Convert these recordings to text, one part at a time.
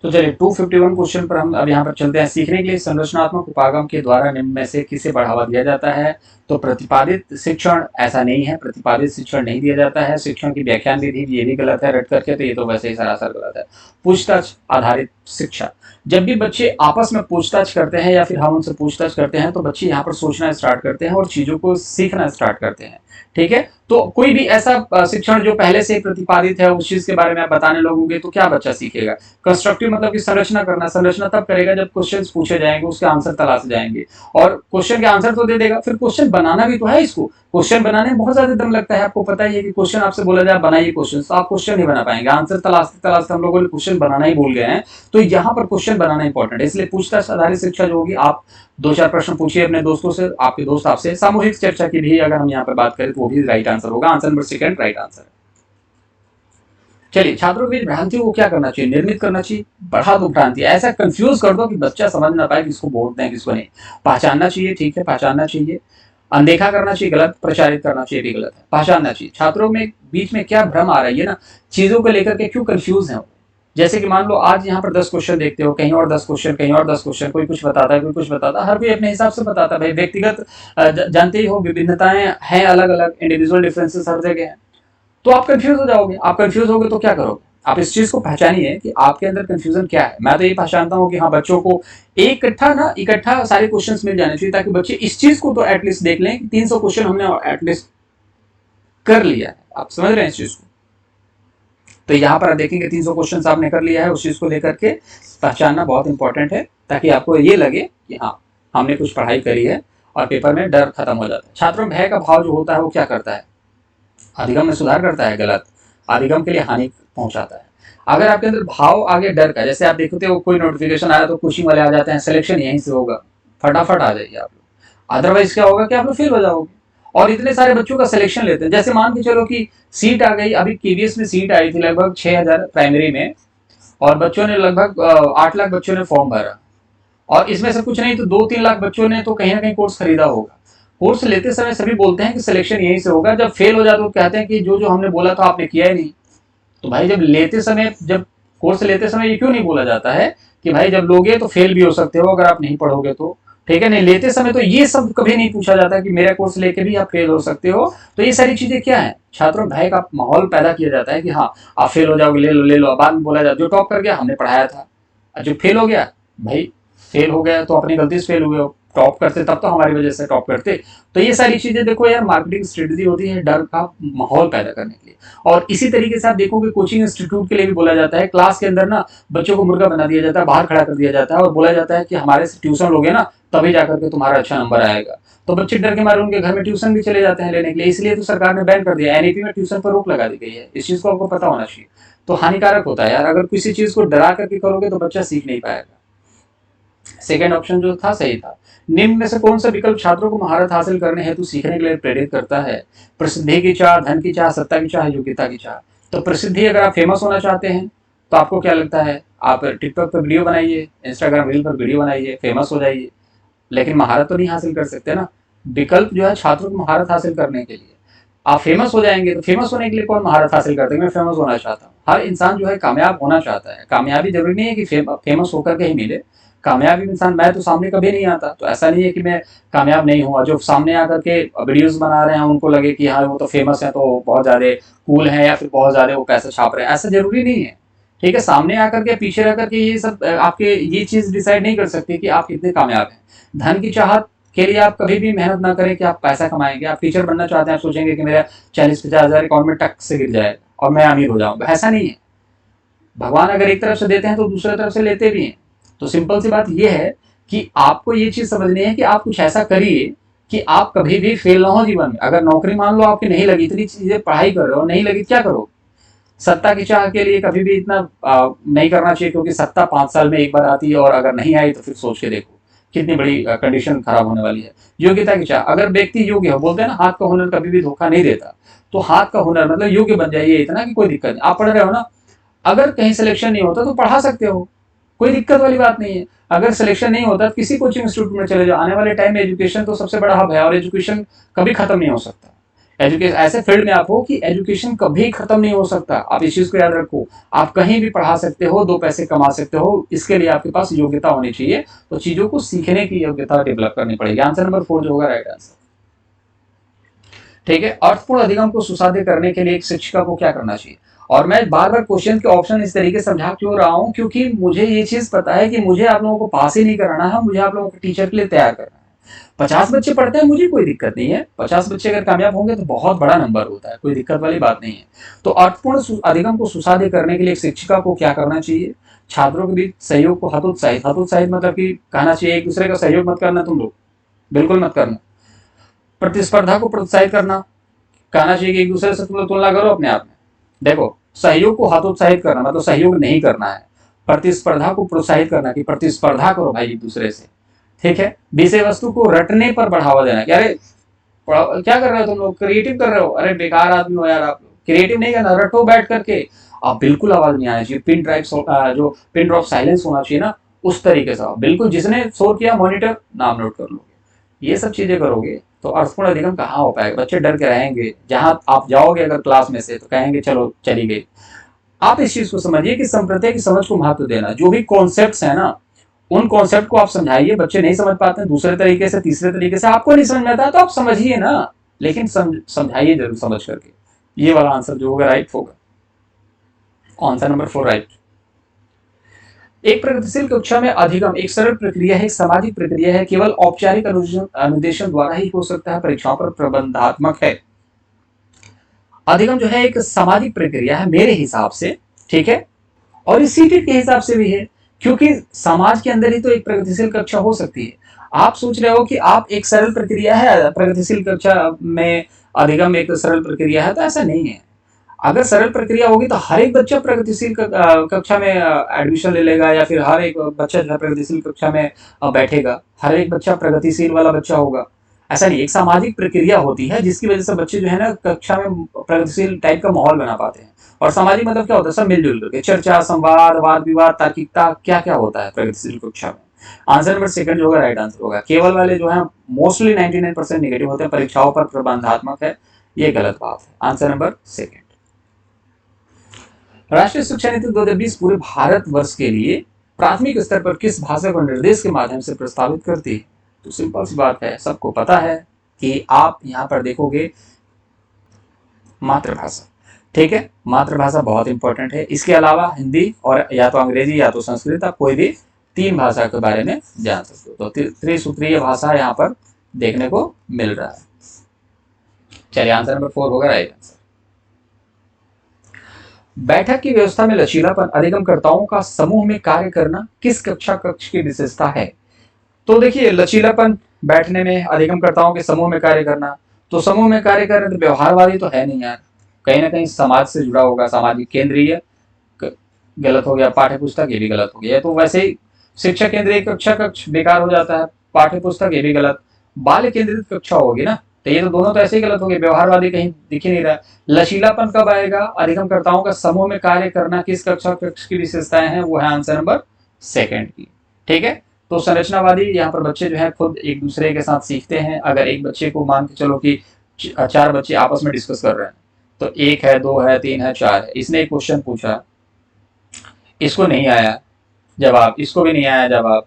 तो चलिए 251 क्वेश्चन पर हम अब यहाँ पर चलते हैं। सीखने के लिए संरचनात्मक उपागम के द्वारा निम्न में से किसे बढ़ावा दिया जाता है? तो प्रतिपादित शिक्षण ऐसा नहीं है, प्रतिपादित शिक्षण नहीं दिया जाता है। शिक्षण की व्याख्यान विधि ये भी गलत है रट करके, तो ये तो वैसे ही सरासर गलत है। पूछताछ आधारित शिक्षा, जब भी बच्चे आपस में पूछताछ करते हैं या फिर हम उनसे पूछताछ करते हैं तो बच्चे यहाँ पर सोचना स्टार्ट करते हैं और चीजों को सीखना स्टार्ट करते हैं। ठीक है, तो कोई भी ऐसा शिक्षण जो पहले से प्रतिपादित है उस चीज के बारे में आप बताने लगोगे तो क्या बच्चा सीखेगा? कंस्ट्रक्टिव मतलब कि संरचना करना, संरचना तब करेगा जब क्वेश्चंस पूछे जाएंगे, उसके आंसर तलाशे जाएंगे और क्वेश्चन के आंसर तो दे देगा, फिर क्वेश्चन बनाना भी तो है। इसको क्वेश्चन बनाने में बहुत ज्यादा दम लगता है, आपको पता ही है कि क्वेश्चन आपसे बोला जाए बनाइए क्वेश्चन, तो आप क्वेश्चन नहीं बना पाएंगे। आंसर तलाशते तलाशते हम लोगों ने क्वेश्चन बनाना ही भूल गए हैं। तो यहाँ पर क्वेश्चन बनाना इंपॉर्टेंट है, इसलिए पूछताछ आधारित शिक्षा जो होगी, आप 2-4 प्रश्न पूछिए अपने दोस्तों से, आपके दोस्त आपसे। सामूहिक चर्चा की भी अगर हम यहाँ पर बात करें तो वो भी राइट आंसर होगा, आंसर नंबर 2 राइट आंसर। चलिए, छात्रों की भ्रांतियों को क्या करना चाहिए? निर्मित करना चाहिए, बढ़ा दो भ्रांति, ऐसा कंफ्यूज कर दो कि बच्चा समझ ना पाए किसको बोलते हैं किसको नहीं। पहचानना चाहिए, ठीक है, पहचानना चाहिए। अनदेखा करना चाहिए, गलत। प्रचारित करना चाहिए भी गलत है। पहचानना चाहिए, छात्रों में बीच में क्या भ्रम आ रही है ना, चीजों को लेकर के क्यों कंफ्यूज है। जैसे कि मान लो आज यहाँ पर 10 क्वेश्चन देखते हो, कहीं और 10 क्वेश्चन, कहीं और 10 क्वेश्चन, कोई कुछ बताता है, कोई कुछ बताता है, हर कोई अपने हिसाब से बताता है। भाई व्यक्तिगत जानते ही हो, विभिन्नताएं हैं, अलग अलग इंडिविजुअल डिफरेंसेस हर जगह है, तो आप कंफ्यूज हो जाओगे। आप कंफ्यूज होगे तो क्या करोगे? आप इस चीज को पहचानिए कि आपके अंदर कंफ्यूजन क्या है। मैं तो ये पहचानता हूँ कि हाँ, बच्चों को इकट्ठा सारे क्वेश्चंस मिल जाने चाहिए ताकि बच्चे इस चीज को तो एटलीस्ट देख लें कि 300 क्वेश्चन हमने एटलीस्ट कर लिया है। आप समझ रहे हैं इस चीज को? तो यहाँ पर आप देखेंगे 300 क्वेश्चन आपने कर लिया है, उस चीज को लेकर के पहचानना बहुत इंपॉर्टेंट है ताकि आपको ये लगे कि हाँ, हमने कुछ पढ़ाई करी है और पेपर में डर खत्म हो जाता है। छात्रों में भय का भाव जो होता है वो क्या करता है? अधिगम में सुधार करता है, गलत। अधिगम के लिए हानि पहुंचाता है। अगर आपके अंदर भाव आगे डर का, जैसे आप देखते हो कोई नोटिफिकेशन आया तो कोचिंग वाले आ जाते हैं, सिलेक्शन यहीं से होगा, फटाफट आ जाइए आप लोग, अदरवाइज क्या होगा कि आप लोग फेल हो जाओगे। और इतने सारे बच्चों का सिलेक्शन लेते हैं, जैसे मान के चलो कि सीट आ गई, अभी केवीएस में सीट आई थी लगभग 6000 प्राइमरी में, और बच्चों ने लगभग 8 लाख बच्चों ने फॉर्म भरा, और इसमें से कुछ नहीं तो 2-3 लाख बच्चों ने तो कहीं ना कहीं कोर्स खरीदा होगा। कोर्स लेते समय सभी बोलते हैं कि सिलेक्शन यहीं से होगा, जब फेल हो जाते तो कहते हैं कि जो जो हमने बोला था आपने किया ही नहीं। तो भाई जब कोर्स लेते समय ये क्यों नहीं बोला जाता है कि भाई जब लोगे तो फेल भी हो सकते हो अगर आप नहीं पढ़ोगे तो, ठीक है? नहीं, लेते समय तो ये सब कभी नहीं पूछा जाता कि मेरा कोर्स लेके भी आप फेल हो सकते हो। तो ये सारी चीजें क्या है? छात्रों भय का माहौल पैदा किया जाता है कि हाँ, आप फेल हो जाओगे, ले लो। बाद में बोला जाता जो टॉप कर गया हमने पढ़ाया था, जो फेल हो गया भाई फेल हो गया तो अपनी गलती से फेल हुए हो, टॉप करते तब तो हमारी वजह से टॉप करते। तो ये सारी चीजें देखो यार, मार्केटिंग स्ट्रेटजी होती है डर का माहौल पैदा करने के लिए। और इसी तरीके से आप देखोगे कोचिंग इंस्टीट्यूट के लिए भी बोला जाता है, क्लास के अंदर ना बच्चों को मुर्गा बना दिया जाता है, बाहर खड़ा कर दिया जाता है और बोला जाता है कि हमारे से ट्यूशन लोगे ना तभी जाकर के तुम्हारा अच्छा नंबर आएगा। तो बच्चे डर के मारे उनके घर में ट्यूशन भी चले जाते हैं लेने के लिए, इसलिए तो सरकार ने बैन कर दिया, एनईपी में ट्यूशन पर रोक लगा दी गई है। इस चीज को आपको पता होना चाहिए। तो हानिकारक होता है यार, अगर किसी चीज को डरा करके करोगे तो बच्चा सीख नहीं पाएगा। सेकेंड ऑप्शन जो था सही था। निम्न में से कौन सा विकल्प छात्रों को महारत हासिल करने हेतु सीखने के लिए प्रेरित करता है? प्रसिद्धि की चाह, धन की चाह, सत्ता की चाह, योग्यता की चाह। तो प्रसिद्धि, अगर आप फेमस होना चाहते हैं तो आपको क्या लगता है, आप टिकटॉक पर वीडियो बनाइए, इंस्टाग्राम रील पर वीडियो बनाइए, फेमस हो जाइए, लेकिन महारत तो नहीं हासिल कर सकते ना। विकल्प जो है छात्रों को महारत हासिल करने के लिए, आप फेमस हो जाएंगे। तो फेमस होने के लिए कौन महारत हासिल करते हैं? मैं फेमस होना चाहता हूँ। हर इंसान जो है कामयाब होना चाहता है। कामयाबी जरूरी नहीं है कि फेमस होकर के ही मिले। कामयाबी इंसान, मैं तो सामने कभी नहीं आता, तो ऐसा नहीं है कि मैं कामयाब नहीं हुआ। जो सामने आकर के वीडियोस बना रहे हैं उनको लगे कि हाँ वो तो फेमस है तो बहुत ज्यादा कूल है या फिर बहुत ज्यादा वो पैसा छाप रहे हैं, ऐसा जरूरी नहीं है। ठीक है, सामने आकर के पीछे रह करके ये सब आपके ये चीज डिसाइड नहीं कर सकती कि आप कितने कामयाब हैं। धन की चाहत के लिए आप कभी भी मेहनत ना करें कि आप पैसा कमाएंगे। आप टीचर बनना चाहते हैं, आप सोचेंगे कि मेरा 40-50 हजार अकाउंट में टक से गिर जाए और मैं अमीर हो जाऊंगा, ऐसा नहीं है। भगवान अगर एक तरफ से देते हैं तो दूसरी तरफ से लेते भी हैं। तो सिंपल सी बात यह है कि आपको ये चीज समझनी है कि आप कुछ ऐसा करिए कि आप कभी भी फेल ना हो जीवन में। अगर नौकरी मान लो आपकी नहीं लगी, इतनी चीजें पढ़ाई कर रहे हो, नहीं लगी, क्या करो? सत्ता की चाह के लिए कभी भी इतना नहीं करना चाहिए, क्योंकि सत्ता 5 साल में एक बार आती है और अगर नहीं आई तो फिर सोच के देखो कितनी बड़ी कंडीशन खराब होने वाली है। योग्यता की चाह, अगर व्यक्ति योग्य हो, बोलते हैं ना हाथ का हुनर कभी भी धोखा नहीं देता, तो हाथ का हुनर मतलब योग्य बन जाइए इतना कि कोई दिक्कत नहीं। आप पढ़ रहे हो ना, अगर कहीं सिलेक्शन नहीं होता तो पढ़ा सकते हो, कोई दिक्कत वाली बात नहीं है। अगर सिलेक्शन नहीं होता तो किसी कोचिंग इंस्टीट्यूट में चले जाओ। आने वाले टाइम में एजुकेशन तो सबसे बड़ा हब है और एजुकेशन कभी खत्म नहीं हो सकता। एजुकेशन ऐसे फील्ड में आप हो कि एजुकेशन कभी खत्म नहीं हो सकता। आप इस चीज को याद रखो, आप कहीं भी पढ़ा सकते हो, 2 पैसे कमा सकते हो, इसके लिए आपके पास योग्यता होनी चाहिए। तो चीजों को सीखने की योग्यता डेवलप करनी पड़ेगी। आंसर नंबर 4 जो होगा राइट आंसर। ठीक है, अर्थपूर्ण अधिगम को सुसाध्य करने के लिए एक शिक्षिका को क्या करना चाहिए। और मैं बार बार क्वेश्चन के ऑप्शन इस तरीके से समझा क्यों रहा हूं, क्योंकि मुझे ये चीज पता है कि मुझे आप लोगों को पास ही नहीं कराना है, मुझे आप लोगों को टीचर के लिए तैयार करना है। 50 बच्चे पढ़ते हैं, मुझे कोई दिक्कत नहीं है। 50 बच्चे अगर कामयाब होंगे तो बहुत बड़ा नंबर होता है, कोई दिक्कत वाली बात नहीं है। तो अर्थपूर्ण अधिगम को सुसाध्य करने के लिए एक शिक्षिका को क्या करना चाहिए। छात्रों के बीच सहयोग को हतोत्साहित, हतोत्साहित मतलब कि कहना चाहिए एक दूसरे का सहयोग मत करना तुम लोग, बिल्कुल मत करना। प्रतिस्पर्धा को प्रोत्साहित करना, कहना चाहिए कि एक दूसरे से तुम लोग तुलना करो अपने आप में। देखो, सहयोग को हतोत्साहित करना मतलब सहयोग नहीं करना है। प्रतिस्पर्धा को प्रोत्साहित करना कि प्रतिस्पर्धा करो भाई एक दूसरे से। ठीक है, विषय वस्तु को रटने पर बढ़ावा देना कि अरे क्या कर रहे हो तुम लोग, क्रिएटिव कर रहे हो, अरे बेकार आदमी हो यार आप लोग, क्रिएटिव नहीं करना, रटो बैठ करके। आप बिल्कुल आवाज नहीं आनी चाहिए, पिन ड्राइव जो पिन ड्रॉप साइलेंस होना चाहिए ना, उस तरीके से बिल्कुल जिसने शोर किया मॉनिटर नाम नोट कर लोगे। ये सब चीजें करोगे तो अर्थपूर्ण अधिगम कहाँ हो पाएगा। बच्चे डर के रहेंगे, जहां आप जाओगे अगर क्लास में से तो कहेंगे चलो चली गई। आप इस चीज को समझिए कि संप्रदाय की समझ को महत्व देना, जो भी कॉन्सेप्ट्स है ना उन कॉन्सेप्ट को आप समझाइए। बच्चे नहीं समझ पाते हैं दूसरे तरीके से, तीसरे तरीके से, आपको नहीं समझ में आता है तो आप समझिए ना, लेकिन समझाइए जरूर समझ करके। ये वाला आंसर जो होगा राइट होगा। Answer number 4 right. एक प्रगतिशील कक्षा में अधिगम एक सरल प्रक्रिया है, एक सामाजिक प्रक्रिया है, केवल औपचारिक अनुदेशन द्वारा ही हो सकता है, परीक्षाओं पर प्रबंधात्मक है। अधिगम जो है एक सामाजिक प्रक्रिया है मेरे हिसाब से, ठीक है, और इस सीटेट के हिसाब से भी है, क्योंकि समाज के अंदर ही तो एक प्रगतिशील कक्षा हो सकती है। आप सोच रहे हो कि आप एक सरल प्रक्रिया है प्रगतिशील कक्षा में, अधिगम एक सरल प्रक्रिया है, तो ऐसा नहीं है। अगर सरल प्रक्रिया होगी तो हर एक बच्चा प्रगतिशील कक्षा में एडमिशन ले लेगा, या फिर हर एक बच्चा जो है प्रगतिशील कक्षा में बैठेगा, हर एक बच्चा प्रगतिशील वाला बच्चा होगा, ऐसा नहीं। एक सामाजिक प्रक्रिया होती है जिसकी वजह से बच्चे जो है ना कक्षा में प्रगतिशील टाइप का माहौल बना पाते हैं। और सामाजिक मतलब क्या होता है, सब मिलजुल करके चर्चा, संवाद, वाद विवाद, तार्किकता, क्या क्या होता है प्रगतिशील कक्षा में। आंसर नंबर सेकंड जो होगा राइट आंसर होगा। केवल वाले जो है मोस्टली 99% नेगेटिव होते हैं, परीक्षाओं पर प्रबंधात्मक है, ये गलत बात है। Answer number second. राष्ट्रीय शिक्षा नीति 2020 पूरे भारत वर्ष के लिए प्राथमिक स्तर पर किस भाषा को निर्देश के माध्यम से प्रस्तावित करती है। तो सिंपल सी बात है, सबको पता है कि आप यहां पर देखोगे मातृभाषा। ठीक है, मातृभाषा बहुत इंपॉर्टेंट है। इसके अलावा हिंदी और या तो अंग्रेजी या तो संस्कृत, आप कोई भी 3 भाषा के बारे में जान सकते हो। तो त्रिसूत्रीय भाषा यहाँ पर देखने को मिल रहा है। चलिए आंसर नंबर 4 होगा राइट आंसर। बैठक की व्यवस्था में लचीलापन अधिगमकर्ताओं का समूह में कार्य करना किस कक्षा कक्ष की विशेषता है। तो देखिए लचीलापन बैठने में, अधिगमकर्ताओं के समूह में कार्य करना, तो समूह में कार्य करने तो व्यवहारवादी तो है नहीं यार, कहीं ना कहीं समाज से जुड़ा होगा, सामाजिक केंद्रीय गलत हो गया, पाठ्य पुस्तक ये भी गलत हो गया। तो वैसे ही शिक्षा केंद्रीय कक्षा कक्ष बेकार हो जाता है, पाठ्य पुस्तक ये भी गलत, बाल केंद्रित कक्षा होगी ना, तो ये तो दोनों तो ऐसे ही गलत हो गए, व्यवहारवादी कहीं दिख ही नहीं रहा। लचीलापन कब आएगा, अधिगमकर्ताओं का समूह में कार्य करना किस कक्षा कक्ष की विशेषताएं हैं, वो है आंसर नंबर सेकंड की। ठीक है, तो संरचनावादी यहाँ पर बच्चे जो है खुद एक दूसरे के साथ सीखते हैं। अगर एक बच्चे को मान के चलो कि 4 बच्चे आपस में डिस्कस कर रहे हैं, तो 1 है, 2 है, 3 है, 4 है, इसने एक क्वेश्चन पूछा, इसको नहीं आया जवाब, इसको भी नहीं आया जवाब,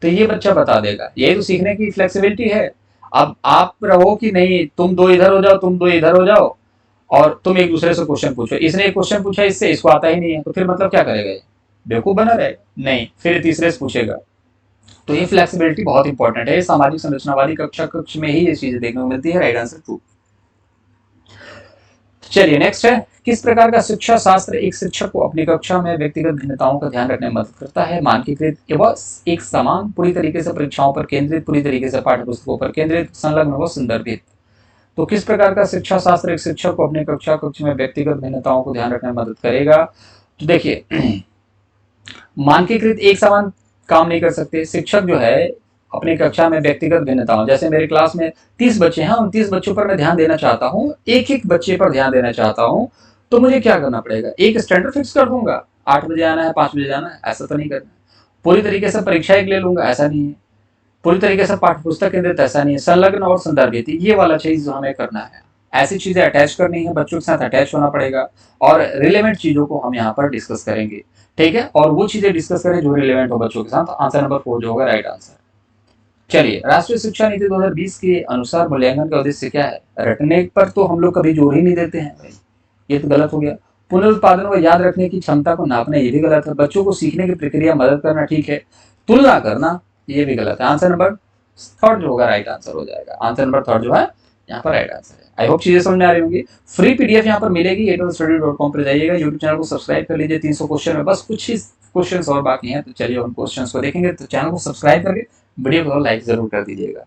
तो ये बच्चा बता देगा। यही तो सीखने की फ्लेक्सिबिलिटी है। अब आप रहो कि नहीं तुम 2 इधर हो जाओ, तुम 2 इधर हो जाओ, और तुम एक दूसरे से क्वेश्चन पूछो, इसने एक क्वेश्चन पूछा, इससे इसको आता ही नहीं है, तो फिर मतलब क्या करेगा, बेवकूफ बना रहेगा नहीं, फिर तीसरे से पूछेगा। तो ये फ्लेक्सिबिलिटी बहुत इंपॉर्टेंट है। सामाजिक संरचनावादी कक्षा कक्ष में ही ये चीजें देखने को मिलती है। Right answer 2। चलिए नेक्स्ट है, किस प्रकार का शिक्षा शास्त्र एक शिक्षक को अपनी कक्षा में व्यक्तिगत भिन्नताओं का ध्यान रखने में मदद करता है। मानकीकृत एवं एक समान, पूरी तरीके से परीक्षाओं पर केंद्रित, पूरी तरीके से पाठ्य पुस्तकों पर केंद्रित, संलग्न व संदर्भित। तो किस प्रकार का शिक्षा शास्त्र एक शिक्षक को अपने कक्षा कक्ष में व्यक्तिगत भिन्नताओं को ध्यान रखने में मदद करेगा। तो देखिए मानकीकृत एक समान काम नहीं कर सकते। शिक्षक जो है अपनी कक्षा में व्यक्तिगत भिन्नताओं, जैसे मेरी क्लास में 30 बच्चे हैं, उन 30 बच्चों पर मैं ध्यान देना चाहता हूँ, एक एक बच्चे पर ध्यान देना चाहता हूँ, तो मुझे क्या करना पड़ेगा, एक स्टैंडर्ड फिक्स कर दूंगा, 8 बजे आना है, 5 बजे जाना है, ऐसा तो नहीं करना। पूरी तरीके से परीक्षा एक ले लूंगा, ऐसा नहीं है। पूरी तरीके से पाठ्य पुस्तक केंद्रित, ऐसा नहीं है। संलग्न और संदर्भित, ये वाला चीज हमें करना है। ऐसी चीजें अटैच करनी है, बच्चों के साथ अटैच होना पड़ेगा और रिलेवेंट चीजों को हम यहाँ पर डिस्कस करेंगे, ठीक है, और वो चीजें डिस्कस करें जो रिलेवेंट हो बच्चों के साथ। आंसर नंबर 4 जो होगा राइट आंसर। चलिए, राष्ट्रीय शिक्षा नीति 2020 के अनुसार मूल्यांकन का उद्देश्य क्या है? रटने पर तो हम लोग कभी जोर ही नहीं देते हैं भाई, ये तो गलत हो गया। पुनरुत्पादन को याद रखने की क्षमता को नापना, ये भी गलत है। बच्चों को सीखने की प्रक्रिया मदद करना, ठीक है। तुलना करना, ये भी गलत है। आंसर नंबर थर्ड जो होगा राइट आंसर हो जाएगा। आंसर नंबर थर्ड जो है यहाँ पर राइट आंसर है। आई होप चीजें समझ में आ रही होंगी। फ्री पीडीएफ यहाँ पर मिलेगी, AtoStudy.com पर जाइएगा, यूट्यूब चैनल को सब्सक्राइब कर लीजिए। 300 क्वेश्चन में बस कुछ ही क्वेश्चंस और बाकी हैं, तो चलिए उन क्वेश्चंस को देखेंगे। तो चैनल को सब्सक्राइब करके वीडियो को लाइक जरूर कर दीजिएगा।